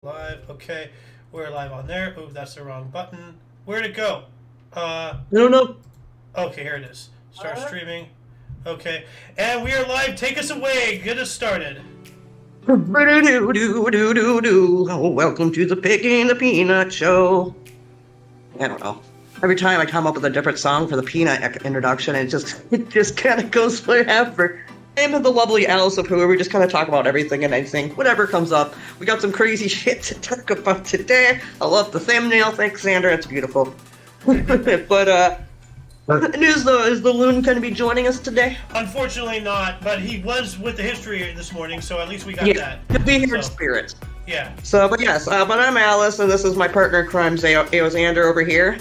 Live. Okay, we're live on there. Ooh, that's the wrong button. Where'd it go? No, no. Okay, here it is. Start streaming. Okay, and we are live. Take us away. Get us started. Welcome to the Picking the Peanut Show. I don't know. Every time I come up with a different song for the peanut introduction, it just kind of goes forever. I'm the lovely Alice of Who. We just kind of talk about everything and anything, whatever comes up. We got some crazy shit to talk about today. I love the thumbnail. Thanks, Xander. It's beautiful. But is the loon going to be joining us today? Unfortunately not, but he was with the history this morning, so at least we got that. He'll be here in spirit. Yeah. So, but yes, but I'm Alice, and this is my partner in crime, Xander over here.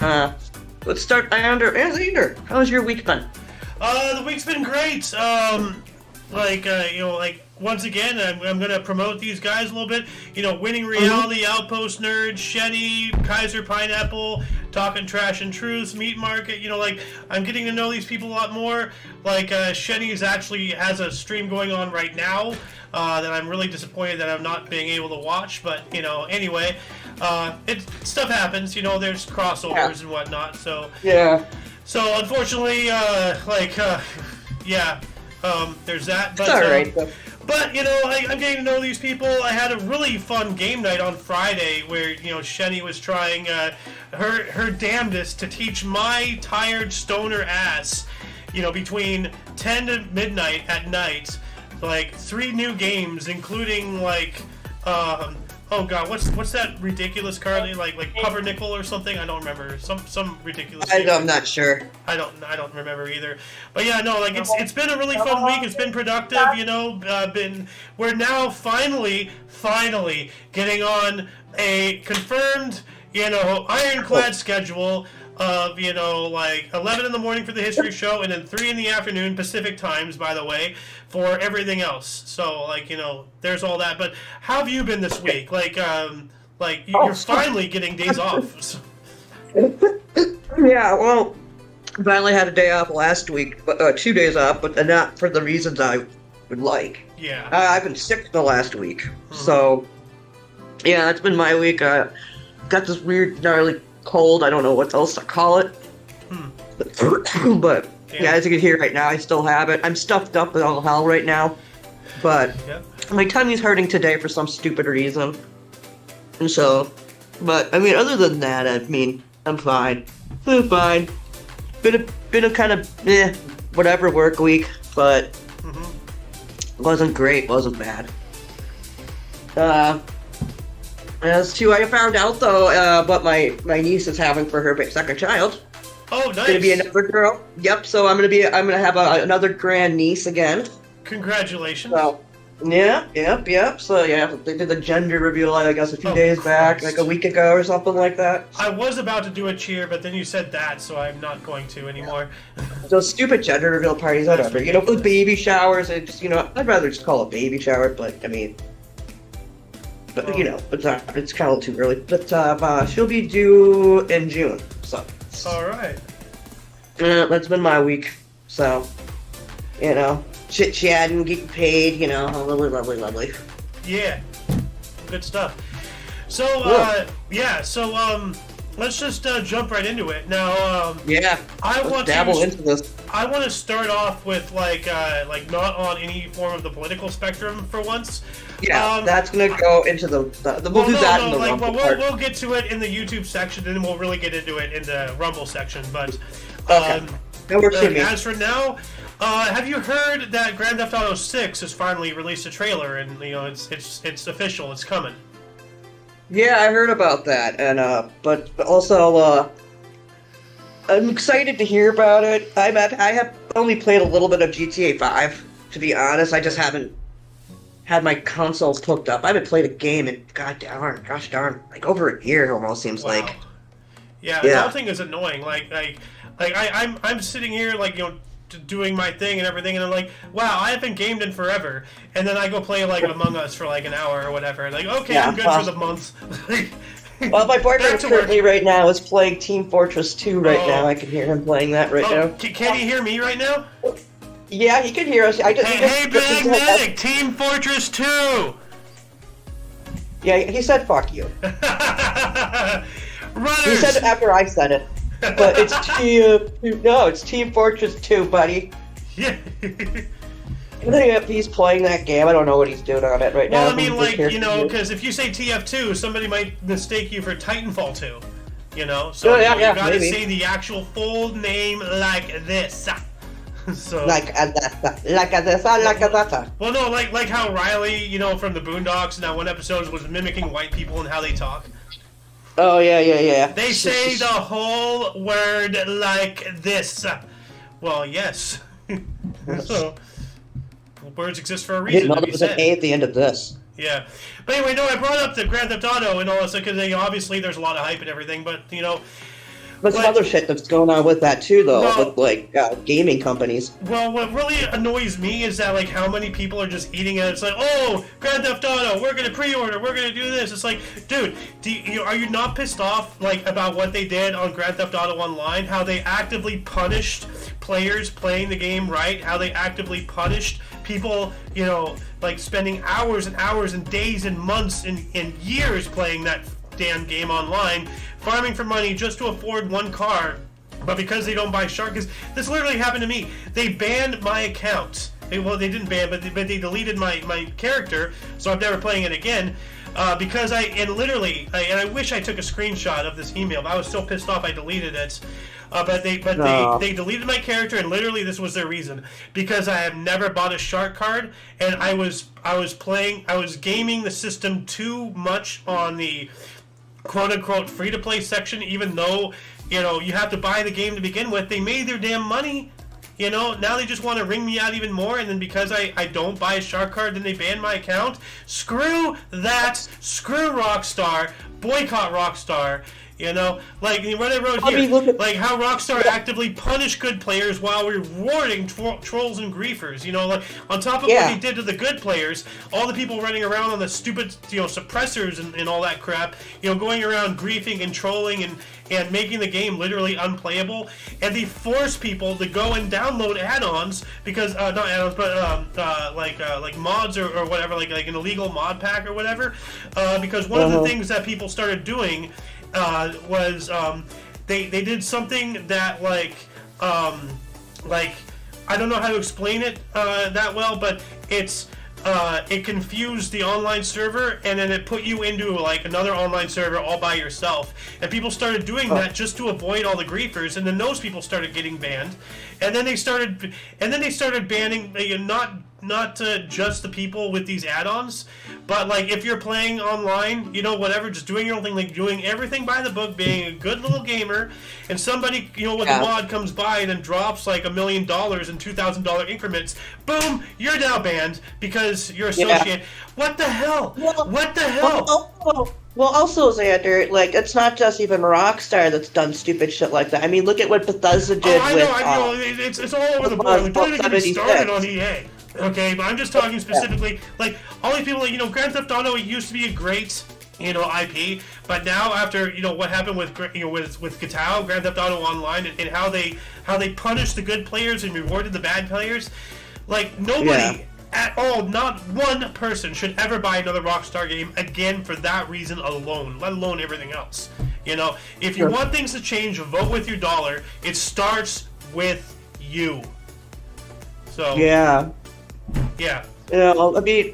Let's start, Xander. How's your week been? The week's been great. Once again, I'm going to promote these guys a little bit. Winning Reality, Outpost Nerds, Shenny, Kaiser Pineapple, Talking Trash and Truth, Meat Market. I'm getting to know these people a lot more. Shenny's actually has a stream going on right now that I'm really disappointed that I'm not being able to watch. But, anyway, stuff happens. There's crossovers and whatnot. So, yeah. So, unfortunately, there's that. But, it's alright, But, I'm getting to know these people. I had a really fun game night on Friday where, Shenny was trying her damnedest to teach my tired stoner ass, between 10 to midnight at night, 3 new games, including, oh god, what's that ridiculous card? Like Pumpernickel or something? I don't remember. Some ridiculous. I'm not sure. I don't remember either. But yeah, no, it's been a really fun week. It's been productive. We're now finally getting on a confirmed ironclad schedule of 11 in the morning for the history show, and then 3 in the afternoon Pacific times, by the way, for everything else. So there's all that. But how have you been this week? You're finally getting days off. Yeah, well, I finally had a day off last week, but 2 days off, but not for the reasons I would like. Yeah. I've been sick the last week, so yeah, it's been my week. Got this weird gnarly cold. I don't know what else to call it. But yeah, as you can hear right now, I still have it. I'm stuffed up with all hell right now, but my tummy's hurting today for some stupid reason. And so, but I mean, other than that, I'm fine. I'm fine. Been a kind of whatever work week, but wasn't great, wasn't bad. As to, I found out though what my niece is having for her second child. Oh, nice. It's gonna be another girl. Yep. So I'm gonna have another grand niece again. Congratulations. So, yeah, yep. So yeah, they did the gender reveal, I guess, a few days back, like a week ago or something like that. I was about to do a cheer, but then you said that, so I'm not going to anymore. Those stupid gender reveal parties, whatever. With baby showers, it just, I'd rather just call it baby shower, but I mean. But it's kind of too early. But she'll be due in June. So. All right. That's been my week. So, chit chatting, getting paid. Lovely. Yeah. Good stuff. So let's just jump right into it now. I want to dabble into this. I want to start off with not on any form of the political spectrum for once. Yeah, that's gonna go into the we'll do that in the Rumble part. We'll get to it in the YouTube section, and then we'll really get into it in the Rumble section. But okay. As for now, have you heard that Grand Theft Auto 6 has finally released a trailer, and it's official, it's coming? Yeah, I heard about that, and but also I'm excited to hear about it. I have only played a little bit of GTA 5, to be honest. I just haven't had my consoles hooked up. I haven't played a game in gosh darn, like over a year almost seems like. Yeah, the whole thing is annoying. I'm sitting here doing my thing and everything, and I'm like, wow, I haven't gamed in forever. And then I go play Among Us for an hour or whatever. Okay, I'm good for the month. Well, my boyfriend currently right now is playing Team Fortress 2 right now. I can hear him playing that right now. Can he hear me right now? Yeah, he can hear us. Hey, Big Medic, Team Fortress 2! Yeah, he said fuck you. Runners! He said it after I said it. But it's it's Team Fortress 2, buddy. Yeah. If he's playing that game, I don't know what he's doing on it right now. Well, I mean, like, you know, because if you say TF2, somebody might mistake you for Titanfall 2. You know? So you gotta say the actual full name like this. So like that. Well, no, like how Riley, you know, from the Boondocks in that one episode was mimicking white people and how they talk. Oh yeah. They say the whole word like this. Well, yes. So words exist for a reason. I didn't know there was an A at the end of this. Yeah, but anyway, no, I brought up the Grand Theft Auto and all this because obviously there's a lot of hype and everything, but you know. There's some other shit that's going on with that too, though, with like gaming companies. Well, what really annoys me is that like how many people are just eating it. It's like, oh, Grand Theft Auto, we're gonna pre-order, we're gonna do this. It's like, dude, are you not pissed off like about what they did on Grand Theft Auto Online? How they actively punished players playing the game right? How they actively punished people, you know, like spending hours and hours and days and months and years playing that damn game online, farming for money just to afford one car, but because they don't buy Shark, because this literally happened to me. They banned my account. They didn't ban, but they deleted my character, so I'm never playing it again. Because I wish I took a screenshot of this email. But I was so pissed off I deleted it. But they deleted my character, and literally this was their reason, because I have never bought a Shark card, and I was gaming the system too much on the quote-unquote free-to-play section, even though, you know, you have to buy the game to begin with. They made their damn money, you know. Now they just want to wring me out even more, and then because I don't buy a Shark card, then they ban my account. Screw that. Screw Rockstar. Boycott Rockstar. You know, like what I wrote here, like how Rockstar actively punish good players while rewarding trolls and griefers. You know, like on top of what they did to the good players, all the people running around on the stupid, you know, suppressors and all that crap. You know, going around griefing and trolling and making the game literally unplayable. And they force people to go and download add-ons because not add-ons, but like mods or whatever, like an illegal mod pack or whatever. Because one of the things that people started doing was they did something that like I don't know how to explain it that well, but it confused the online server, and then it put you into like another online server all by yourself. And people started doing that just to avoid all the griefers, and then those people started getting banned. And then they started banning not just the people with these add-ons, but like if you're playing online, you know, whatever, just doing your own thing, like doing everything by the book, being a good little gamer, and somebody, you know, with a mod comes by and then drops like $1 million in $2,000 increments, boom, you're now banned because you're associated. What the hell? What the hell? Well, also, Xander, like, it's not just even Rockstar that's done stupid shit like that. I mean, look at what Bethesda did I know, it's all over the board. Don't even get me started on EA. Okay, but I'm just talking specifically, like, all these people, like, you know, Grand Theft Auto, it used to be a great, you know, IP, but now after, you know, what happened with, you know, with GTAO, Grand Theft Auto Online, and how they punished the good players and rewarded the bad players, like, nobody at all, not one person should ever buy another Rockstar game again for that reason alone, let alone everything else. You know, if you want things to change, vote with your dollar. It starts with you. So yeah. Yeah, I mean,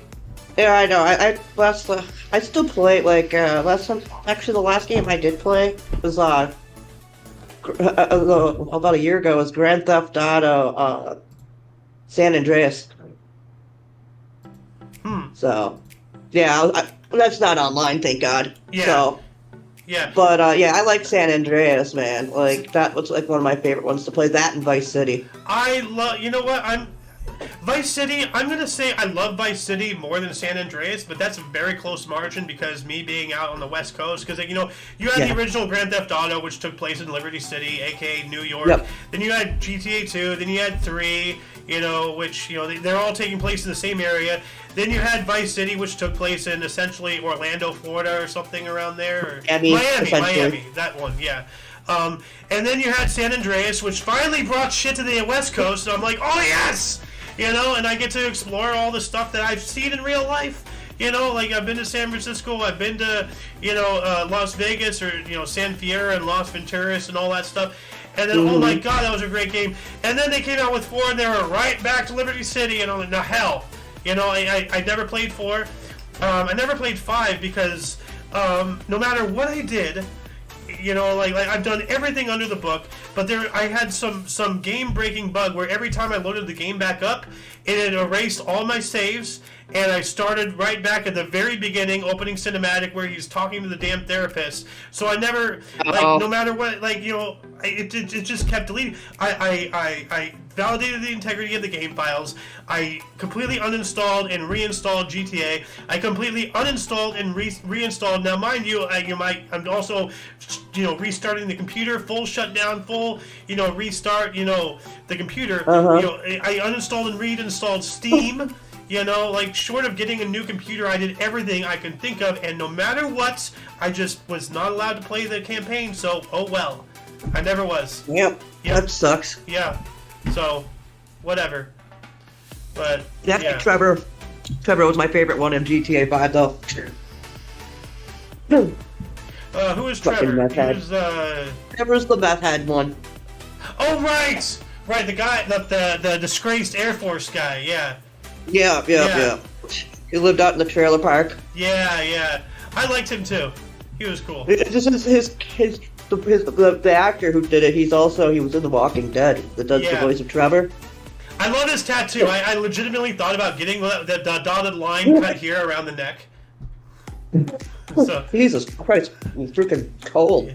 I know. I still play, like, actually the last game I did play was about a year ago, was Grand Theft Auto San Andreas. So, yeah, that's not online, thank God. Yeah. So, yeah. But, I like San Andreas, man. Like, that was, like, one of my favorite ones to play, that and Vice City. You know what, Vice City, I'm going to say I love Vice City more than San Andreas, but that's a very close margin because me being out on the West Coast, because, you know, you had the original Grand Theft Auto, which took place in Liberty City, aka New York. Yep. Then you had GTA 2, then you had 3, you know, which, you know, they're all taking place in the same area. Then you had Vice City, which took place in essentially Orlando, Florida, or something around there. Or Miami, that one, yeah. And then you had San Andreas, which finally brought shit to the West Coast, and I'm like, oh yes! You know, and I get to explore all the stuff that I've seen in real life. You know, like I've been to San Francisco, I've been to, Las Vegas or, San Fierro and Las Venturas and all that stuff. And then, oh my God, that was a great game. And then they came out with 4 and they were right back to Liberty City. And I'm like, no, hell. I never played 4. I never played 5 because no matter what I did, like I've done everything under the book, but I had some game-breaking bug where every time I loaded the game back up, it had erased all my saves, and I started right back at the very beginning, opening cinematic where he's talking to the damn therapist. So I never, no matter what, it just kept deleting. I validated the integrity of the game files. I completely uninstalled and reinstalled GTA. I completely uninstalled and reinstalled. Now, mind you, I'm also, restarting the computer, full shutdown, full, restart, the computer. I uninstalled and reinstalled Steam. Short of getting a new computer, I did everything I could think of, and no matter what, I just was not allowed to play the campaign, so, oh well. I never was. Yep. That sucks. Yeah. So, whatever. But, yeah. Trevor was my favorite one in GTA 5, though. Who is Trevor? Trevor's the meth head one. Oh, right! Right, the guy, the disgraced Air Force guy, yeah. Yeah. He lived out in the trailer park. Yeah. I liked him too. He was cool. The actor who did it, he was in The Walking Dead, that does the voice of Trevor. I love his tattoo. I legitimately thought about getting the dotted line cut here around the neck. So, Jesus Christ, he's freaking cold.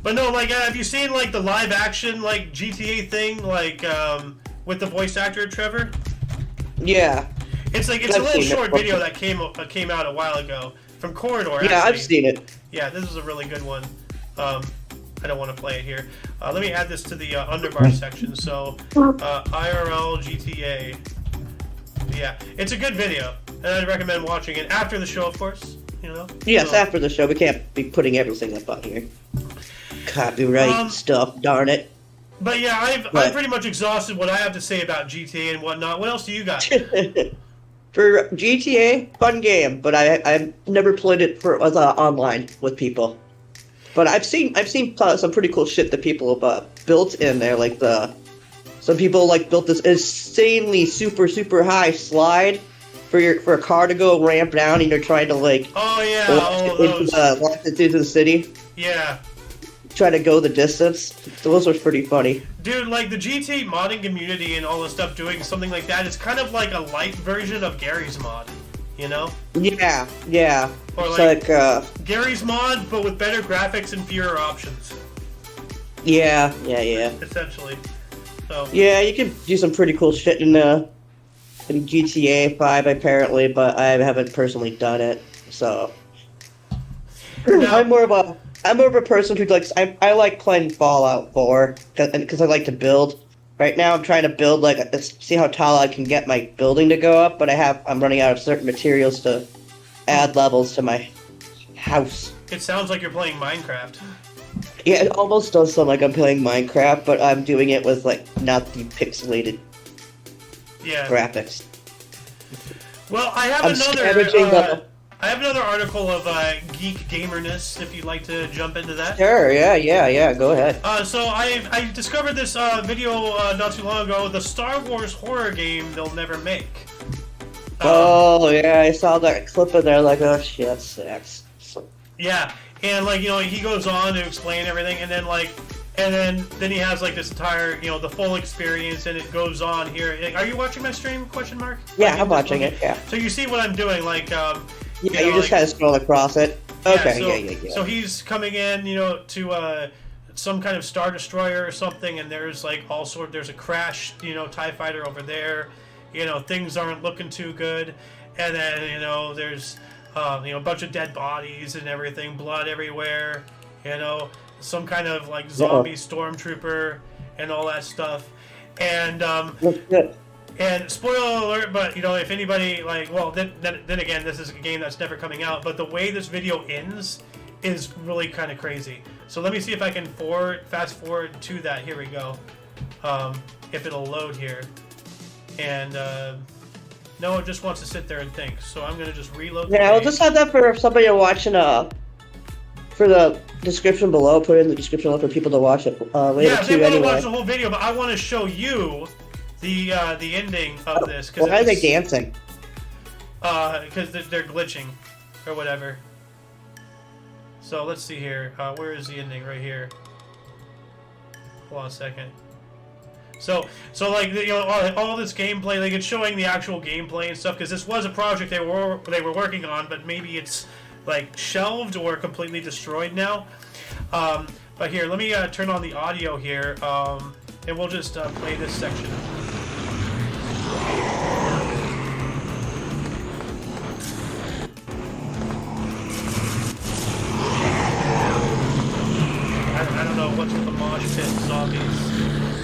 But no, have you seen the live action GTA thing with the voice actor of Trevor? Yeah. It's a little short video that came out a while ago from Corridor. Yeah, I've seen it. Yeah, this is a really good one. I don't want to play it here. Let me add this to the underbar section. So, IRL GTA. Yeah, it's a good video, and I'd recommend watching it after the show, of course. Yes, after the show. We can't be putting everything up on here. Copyright stuff, darn it. But yeah, I've pretty much exhausted what I have to say about GTA and whatnot. What else do you got? For GTA, fun game, but I've never played it online with people. But I've seen some pretty cool shit that people have built in there. Some people built this insanely super high slide for a car to go ramp down, and you're trying to launch it into the city. Yeah. Try to go the distance. Those are pretty funny. Dude, the GTA modding community and all this stuff doing something like that, it's kind of like a light version of Gary's mod, Yeah. Or it's Gary's mod, but with better graphics and fewer options. Yeah. Essentially. So. Yeah, you can do some pretty cool shit in GTA 5 apparently, but I haven't personally done it. So now, I'm more of a person who likes. I like playing Fallout 4 because I like to build. Right now, I'm trying to build see how tall I can get my building to go up, but I'm running out of certain materials to add levels to my house. It sounds like you're playing Minecraft. Yeah, it almost does sound like I'm playing Minecraft, but I'm doing it with not the pixelated graphics. Well, I have another article of geek gamerness, if you'd like to jump into that. Sure, yeah, go ahead. So I discovered this video not too long ago, the Star Wars horror game they'll never make. I saw that clip in there, oh shit, sucks. Yeah, and he goes on to explain everything, and then then he has this entire, the full experience, and it goes on here. Are you watching my stream, question mark? Yeah, I'm watching it, yeah. So you see what I'm doing, yeah, you're just kind of scrolling across it. Okay, yeah. So he's coming in, to some kind of Star Destroyer or something, and there's there's a crash, TIE fighter over there. Things aren't looking too good, and then there's a bunch of dead bodies and everything, blood everywhere. Some kind of zombie stormtrooper and all that stuff, and and spoiler alert, but if anybody then again, this is a game that's never coming out, but the way this video ends is really kind of crazy. So let me see if I can fast forward to that. Here we go. If it'll load here, and No, it just wants to sit there and think. So I'm gonna just reload. Yeah, I'll just have that for somebody watching. For the description below, put it in the description below for people to watch it later yeah, too. They want to anyway. watch the whole video, but I want to show you the ending of this. Why are they dancing? Because they're glitching, or whatever. So let's see here. Where is the ending? Right here. Hold on a second. So like all this gameplay, like it's showing the actual gameplay and stuff, because this was a project they were working on, but maybe it's like shelved or completely destroyed now. But here, let me turn on the audio here, and we'll just play this section. I don't know what's with the mosh pit zombies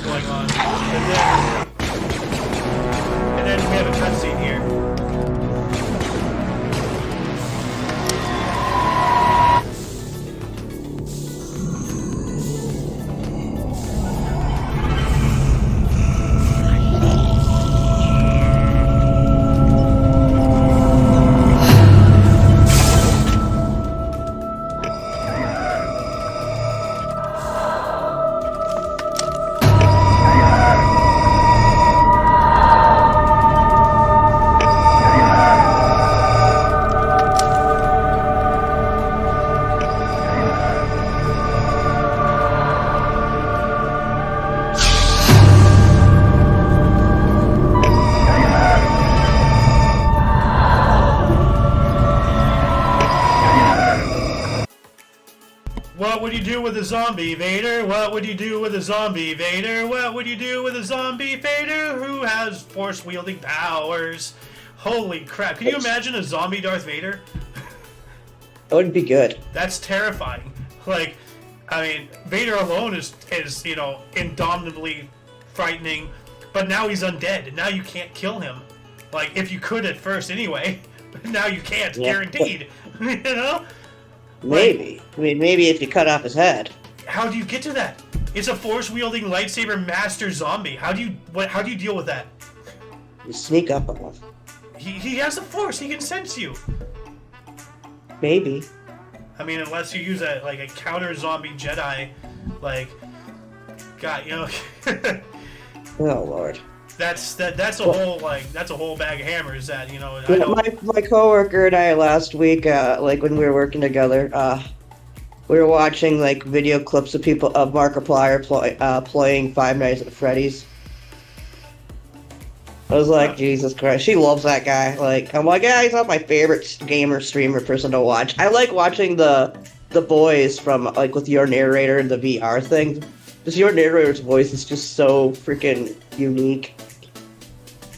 going on. And then we have a cutscene here. What would you do with a zombie, Vader? What would you do with a zombie, Vader? What would you do with a zombie, Vader, who has force-wielding powers? Holy crap. Can you imagine a zombie Darth Vader? That would be good. That's terrifying. Like, I mean, Vader alone is you know, indomitably frightening, but now he's undead, and now you can't kill him. Like, if you could at first anyway, but now you can't, guaranteed. You know? Maybe. I mean, maybe if you cut off his head. How do you get to that? It's a force-wielding lightsaber master zombie. How do you deal with that? You sneak up on him. He has the force. He can sense you. Maybe. I mean, unless you use a counter zombie Jedi, like, God, you know. Oh Lord. That's a whole bag of hammers. That, you know. I Yeah, don't... my coworker and I last week, like when we were working together, we were watching like video clips of people of Markiplier playing Five Nights at Freddy's. I was like, Jesus Christ, she loves that guy. Like, I'm like, yeah, he's not my favorite gamer streamer person to watch. I like watching the boys from like with your narrator and the VR thing. Just your narrator's voice is just so freaking unique.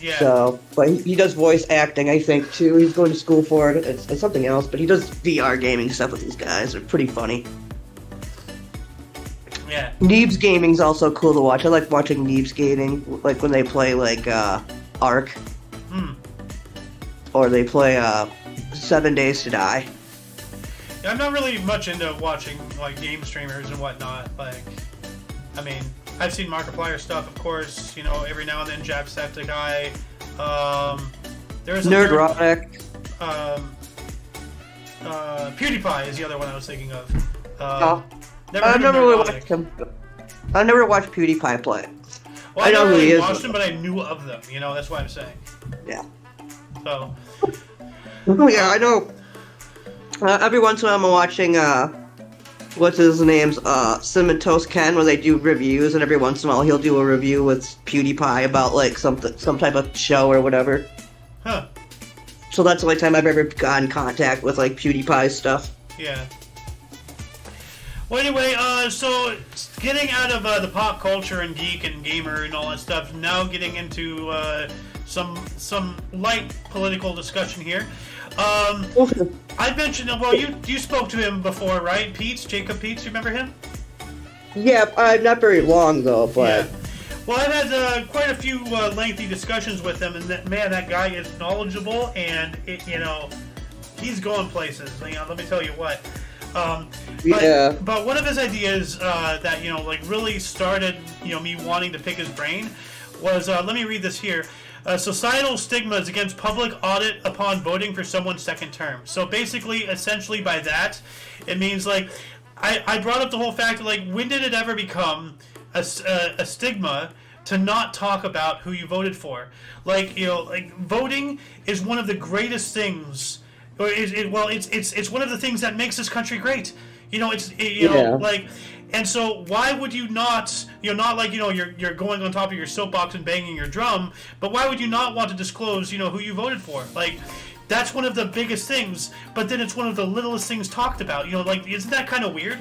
Yeah. So, but he does voice acting, I think, too. He's going to school for it. It's something else, but he does VR gaming stuff with these guys. They're pretty funny. Yeah. Neebs gaming's also cool to watch. I like watching Neebs gaming, like when they play like Ark, or they play 7 Days to Die. Yeah, I'm not really much into watching like game streamers and whatnot. Like, I mean, I've seen Markiplier stuff, of course. You know, every now and then Jacksepticeye. There's Nerdrotic. PewDiePie is the other one I was thinking of. I've never really watched him. I never watched PewDiePie play. Well, I know never who he really is. watched him, but I knew of them. You know, that's what I'm saying. Yeah. So. Oh yeah, I know. Every once in a while, I'm watching what's his name's Cinnamon Toast Ken, where they do reviews, and every once in a while he'll do a review with PewDiePie about like some type of show or whatever. Huh. So that's the only time I've ever got in contact with like PewDiePie stuff. Yeah. Well, anyway, so getting out of the pop culture and geek and gamer and all that stuff, now getting into some light political discussion here. I mentioned, well, you spoke to him before, right? Jacob Peets, you remember him? Yeah, not very long though, but. Yeah. Well, I've had quite a few lengthy discussions with him, and that guy is knowledgeable, and he's going places. You know, let me tell you what. But one of his ideas that really started me wanting to pick his brain was let me read this here. societal stigmas against public audit upon voting for someone's second term. So basically, essentially by that, it means like, I brought up the whole fact of like, when did it ever become a stigma to not talk about who you voted for? Like, you know, like voting is one of the greatest things, or it's one of the things that makes this country great. You know, you know, like, and so why would you not, not like, you're going on top of your soapbox and banging your drum, but why would you not want to disclose, who you voted for? Like, that's one of the biggest things, but then it's one of the littlest things talked about. Like, isn't that kind of weird?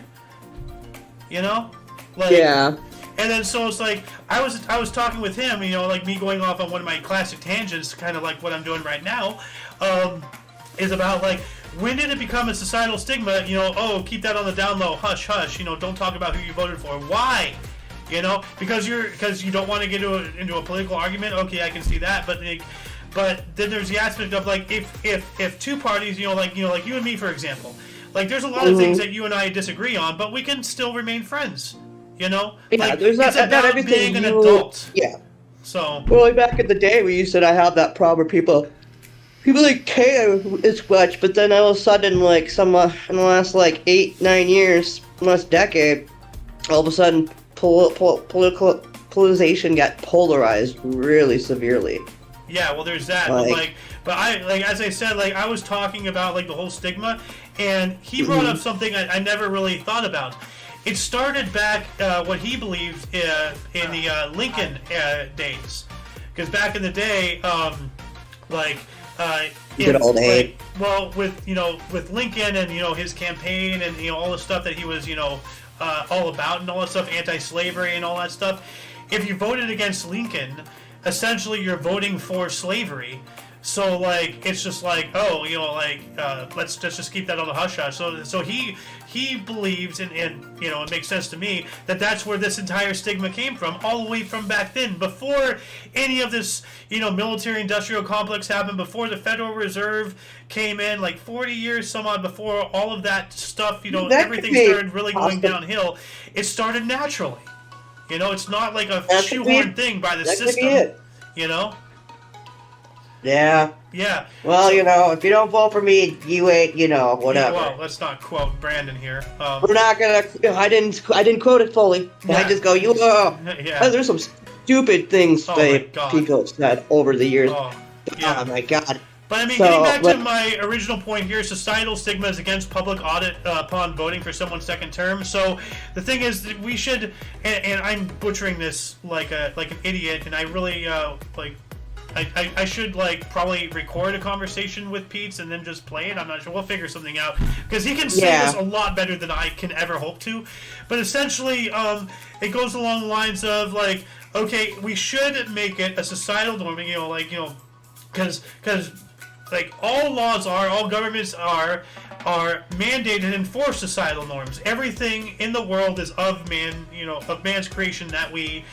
Like, yeah. And then so it's like I was talking with him, like me going off on one of my classic tangents, kind of like what I'm doing right now, is about like, when did it become a societal stigma? Oh, keep that on the down low, hush, hush. Don't talk about who you voted for. Why? Because you don't want to get into a political argument. Okay, I can see that, but then there's the aspect of like, if two parties, like you and me, for example, like there's a lot of things that you and I disagree on, but we can still remain friends. Yeah, like, there's not everything being an adult. Yeah. So. Well, like back in the day, we used to have that problem where people like care as much, but then all of a sudden, like in the last like 8-9 years, last decade, all of a sudden, politicization got polarized really severely. Yeah, well, there's that. But as I said, like I was talking about like the whole stigma, and he brought up something I never really thought about. It started back what he believed in the Lincoln days, because back in the day, good old age. Well, with Lincoln and his campaign and all the stuff that he was all about and all that stuff, anti-slavery and all that stuff. If you voted against Lincoln, essentially you're voting for slavery. So like it's just like, oh, let's just keep that on the hush hush. So he believes, and it makes sense to me that that's where this entire stigma came from, all the way from back then, before any of this military industrial complex happened, before the Federal Reserve came in, like 40 years some odd before all of that stuff, everything started really going downhill. It started naturally. It's not like a shoehorned thing by the system. Yeah. Yeah. Well, if you don't vote for me, you ain't, whatever. Well, let's not quote Brandon here. We're not gonna. I didn't quote it fully. Yeah. I just go, you. Yeah. There's some stupid things that people have said over the years. Yeah. Oh my God. But I mean, getting back to my original point here, societal stigmas against public audit upon voting for someone's second term. So the thing is, that we should, and I'm butchering this like an idiot, and I really I should probably record a conversation with Pete and then just play it. I'm not sure. We'll figure something out, because he can say this a lot better than I can ever hope to. But essentially, it goes along the lines of like, okay, we should make it a societal norm, because like all governments are mandated and enforce societal norms. Everything in the world is of man, of man's creation that we,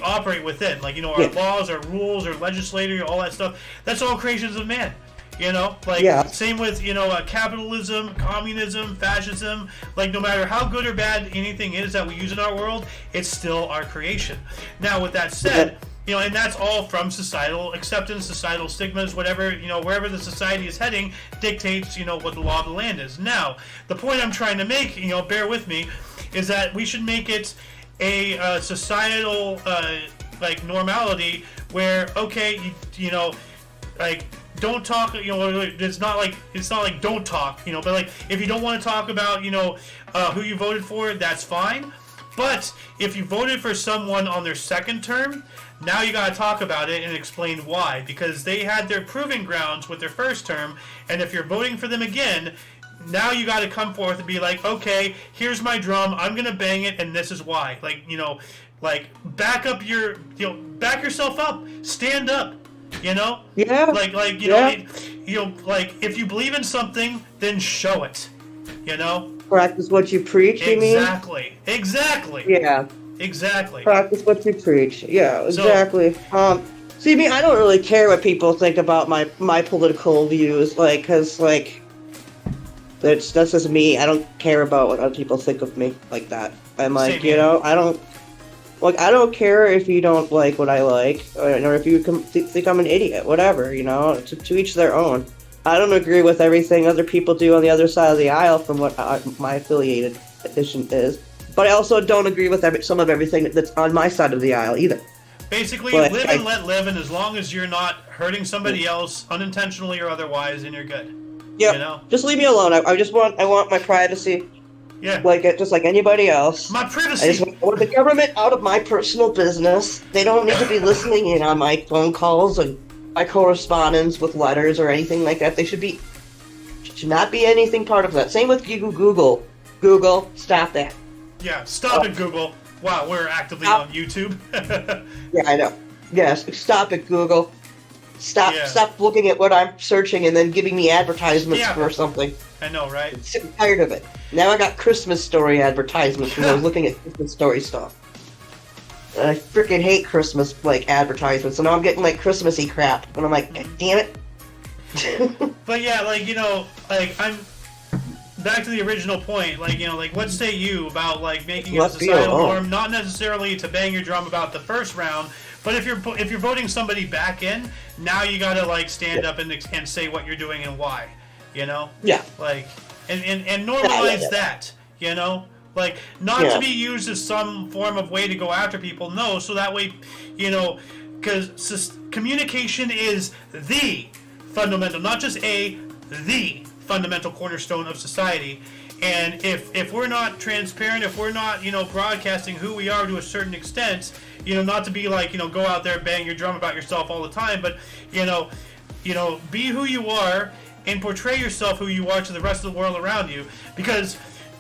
operate within. Our laws, our rules, our legislature, all that stuff. That's all creations of man. Same with, capitalism, communism, fascism. No matter how good or bad anything is that we use in our world, it's still our creation. Now, with that said, and that's all from societal acceptance, societal stigmas, whatever, wherever the society is heading dictates, what the law of the land is. Now, the point I'm trying to make, bear with me, is that we should make it a societal, normality where, okay, don't talk, it's not like don't talk, but if you don't want to talk about, who you voted for, that's fine. But if you voted for someone on their second term, now you got to talk about it and explain why, because they had their proving grounds with their first term, and if you're voting for them again, now you got to come forth and be like, okay, here's my drum, I'm gonna bang it, and this is why. Back up back yourself up, stand up, Yeah. If you believe in something, then show it, Practice what you preach, you mean? Exactly. Yeah. Exactly. Practice what you preach. Yeah, exactly. See, me, I don't really care what people think about my political views, because that's just me. I don't care about what other people think of me like that. I'm like, I don't. Like, I don't care if you don't like what I like, or if you think I'm an idiot, whatever, you know, to each their own. I don't agree with everything other people do on the other side of the aisle from what my affiliated edition is, but I also don't agree with some of everything that's on my side of the aisle either. Basically, live and let live, and as long as you're not hurting somebody else, unintentionally or otherwise, then you're good. Yeah, you know? Just leave me alone. I want my privacy. Yeah. Just like anybody else. My privacy. I want the government out of my personal business. They don't need to be listening in on my phone calls and my correspondence with letters or anything like that. They should not be anything part of that. Same with Google. Google, stop that. Yeah, stop it, Google. Wow, we're actively on YouTube. Yeah, I know. Yes, stop it, Google. Stop looking at what I'm searching and then giving me advertisements for something. I know, right? I'm sick and tired of it. Now I got Christmas story advertisements because I was looking at Christmas story stuff. And I freaking hate Christmas advertisements, so now I'm getting Christmassy crap, and I'm like, damn it. But yeah, I'm back to the original point. What say you about making it a societal norm? Not necessarily to bang your drum about the first round, but if you're voting somebody back in, now you gotta stand up and say what you're doing and why. You know? Yeah. And normalize that. You know? Not to be used as some form of way to go after people. No, so that way, because communication is the fundamental, not just the fundamental cornerstone of society. And if we're not transparent, if we're not, broadcasting who we are to a certain extent, not to be go out there and bang your drum about yourself all the time, but, be who you are and portray yourself who you are to the rest of the world around you. Because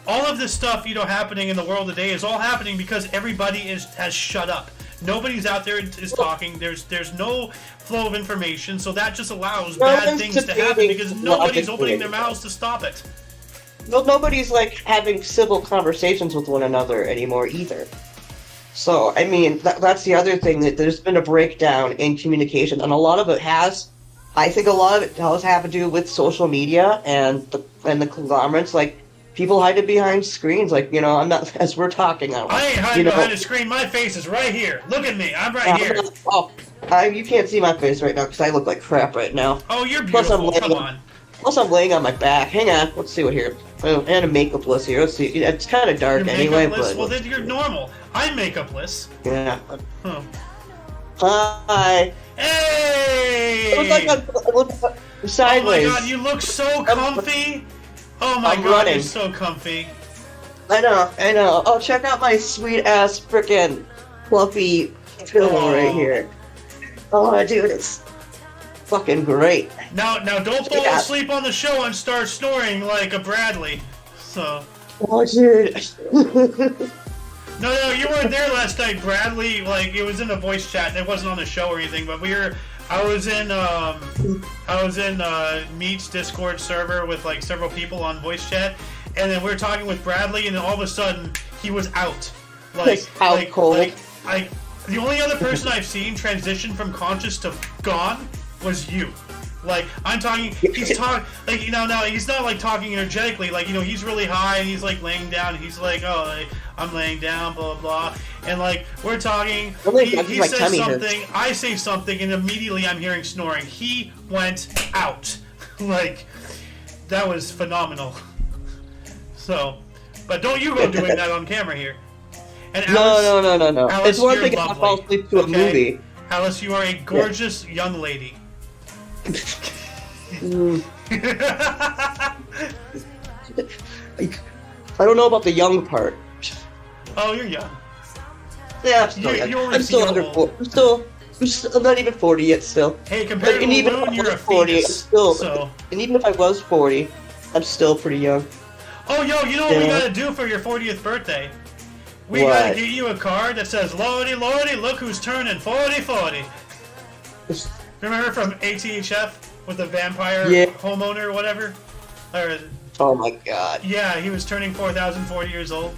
all of this stuff, happening in the world today is all happening because everybody has shut up. Nobody's out there is talking. There's no flow of information, so that just allows bad things to happen because nobody's opening their mouths to stop it. Well, nobody's having civil conversations with one another anymore either. So, I mean, that's the other thing, that there's been a breakdown in communication, and I think a lot of it does have to do with social media and the conglomerates. People hide it behind screens. I'm not, as we're talking. I ain't hiding behind a screen. My face is right here. Look at me. I'm right here. You can't see my face right now because I look like crap right now. Oh, you're beautiful. Come on. Plus, I'm laying on my back. Hang on. Let's see what here. Oh, and a makeupless here. Let's see. It's kind of dark anyway. But well, then you're normal. I'm makeupless. Yeah. Huh. Hi. Hey! It looks like I'm sideways. Oh my god, you look so comfy. Oh my god, running. You're so comfy. I know. Oh, check out my sweet ass frickin' fluffy pillow right here. Oh, dude, it's fucking great. Now don't fall asleep on the show and start snoring like a Bradley. So. Oh, dude. No, you weren't there last night, Bradley. It was in a voice chat, and it wasn't on the show or anything. But I was in Meet's Discord server with several people on voice chat, and then we were talking with Bradley, and then all of a sudden he was out. Cold. The only other person I've seen transition from conscious to gone was you. I'm talking, he's talking, now he's not talking energetically, he's really high and he's laying down and he's I'm laying down, blah, blah, blah. And we're talking, he says something, I say something, and immediately I'm hearing snoring. He went out. That was phenomenal. So, but don't you go doing that on camera here. And Alice, no. Alice, it's one thing if I fall asleep to a movie. Alice, you are a gorgeous young lady. I don't know about the young part. Oh, you're young. Yeah, I'm still under 40. I'm not even 40 yet still. Hey, compared to the moon, you're a 40, so. And even if I was 40, I'm still pretty young. Oh, you know what we gotta do for your 40th birthday? We gotta get you a card that says, Lordy, Lordy, look who's turning 40. Remember from ATHF with the vampire homeowner or whatever? Oh my god. Yeah, he was turning 4,040 years old.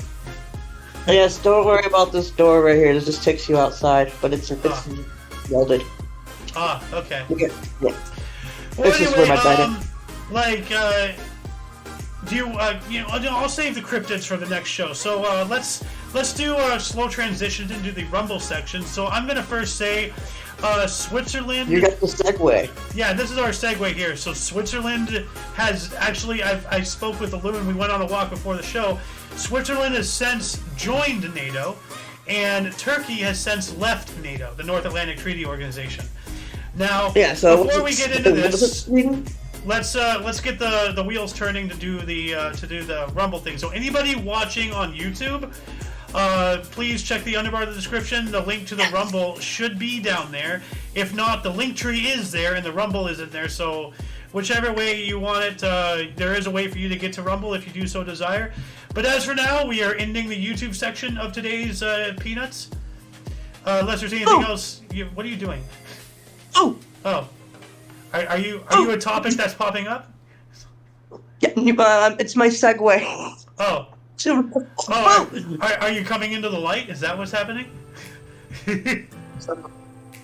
Yes, don't worry about this door right here. It just takes you outside, but it's welded. Ah, okay. Yeah. Well, This is where my bed is. I'll save the cryptids for the next show. So let's do a slow transition into the Rumble section. So I'm gonna first say Switzerland. You got the segue. Yeah, this is our segue here. So Switzerland has actually, I spoke with Lou and we went on a walk before the show. Switzerland has since joined NATO, and Turkey has since left NATO, the North Atlantic Treaty Organization. Now, before we get into this, let's get the wheels turning to do the Rumble thing. So anybody watching on YouTube, please check the underbar of the description. The link to the Rumble should be down there. If not, the link tree is there and the Rumble isn't there. So whichever way you want it, there is a way for you to get to Rumble if you do so desire. But as for now, we are ending the YouTube section of today's Peanuts. Unless there's anything else. What are you doing? Oh. Are you a topic that's popping up? Yeah, it's my segue. Oh. Are you coming into the light? Is that what's happening?